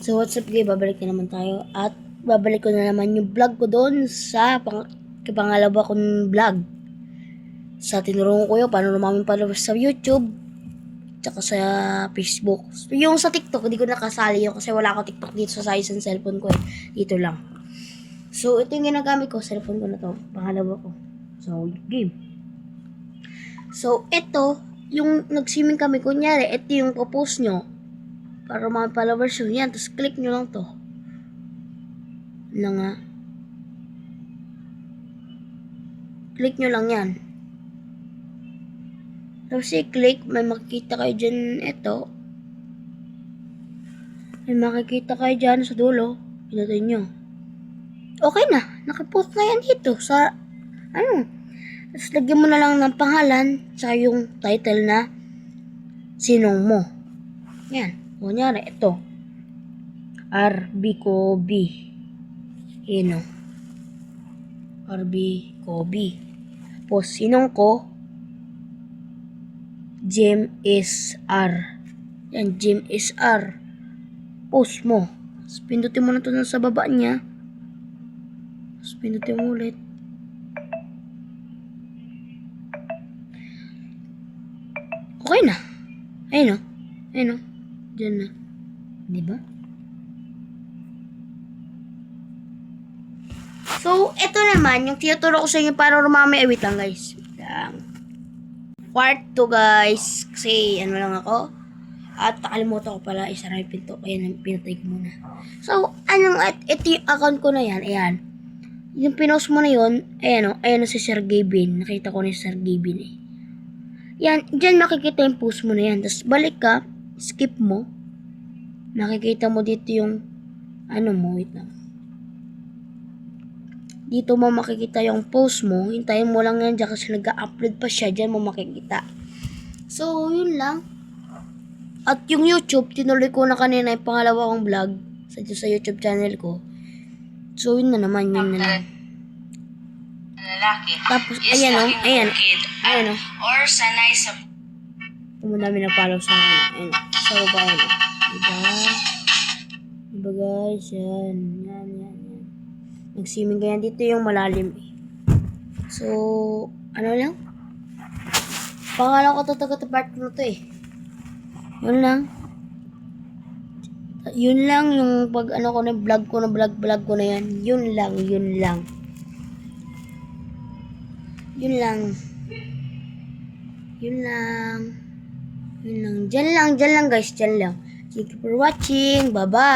So what's up guys, babalik na naman tayo at babalik ko na naman yung vlog ko doon sa pangalawa kong vlog. Sa tinurungan ko yun, paano namin followers sa YouTube tsaka sa Facebook. So, yung sa TikTok, hindi ko nakasali yun kasi wala ako TikTok dito sa size ng cellphone ko eh. Dito lang. So ito yung ginagamit ko, cellphone ko na to, pangalawa ko. So game. So ito, yung nag-swimming kami, kunyari, ito yung post nyo. Para mga followers yun. Yan, tapos click nyo lang to. Na nga. Click nyo lang yan. Tapos i-click, may makikita kayo dyan, ito. May makikita kayo dyan sa dulo. Pinutin nyo. Okay na. Nakapost na yan dito sa, Tapos lagyan mo na lang ng pangalan sa yung title na sinong mo. Yan. Kunyari, ito. RB Kobe. Yun o. RB Kobe. Tapos, sinong ko? Jem SR. Yan, Jem SR. Post mo. Tapos, pindutin mo na ito sa baba niya. Tapos, pindutin mo ulit. Okay na. Ayun o. Ayun o. Diyan na. Diba? So, ito naman, yung tinuturo ko sa inyo para rumami. Wait lang guys. Wait lang. Part 2 guys. Kasi, ano lang ako. At nakalimutan ko pala, isara yung pinto. Ayan, pinatay ko muna. So, ito yung account ko na yan. Ayan. Yung pinost mo na yun, ayan o. Ayan o si Sir Gavin. Nakita ko ni Sir Gavin eh. Yan, dyan makikita yung post mo na yan. Tapos, balik ka. Skip mo. Nakikita mo dito yung wait lang. Dito mo makikita yung post mo. Hintayin mo lang yan dyan kasi nag-upload pa siya. Dyan mo makikita. So, yun lang. At yung YouTube, tinuloy ko na kanina yung pangalawa kong vlog sa YouTube channel ko. So, yun na naman. Yun na lang. Lalaki. Tapos, is ayan o. laging Ayan. bukid Ayan o. or sanay sa Pumadami na follow sa akin. Ayan. Sa baba ayan o. Diba guys? Yan. Yan. Nag-swimming ganyan. Dito yung malalim eh. So, ano lang? Pangalan ko to part ko to eh. Yun lang. Yun lang yung pag ko na vlog ko na yan. Yun lang. Yun lang. Diyan lang guys. Diyan lang. Thank you for watching. Bye-bye.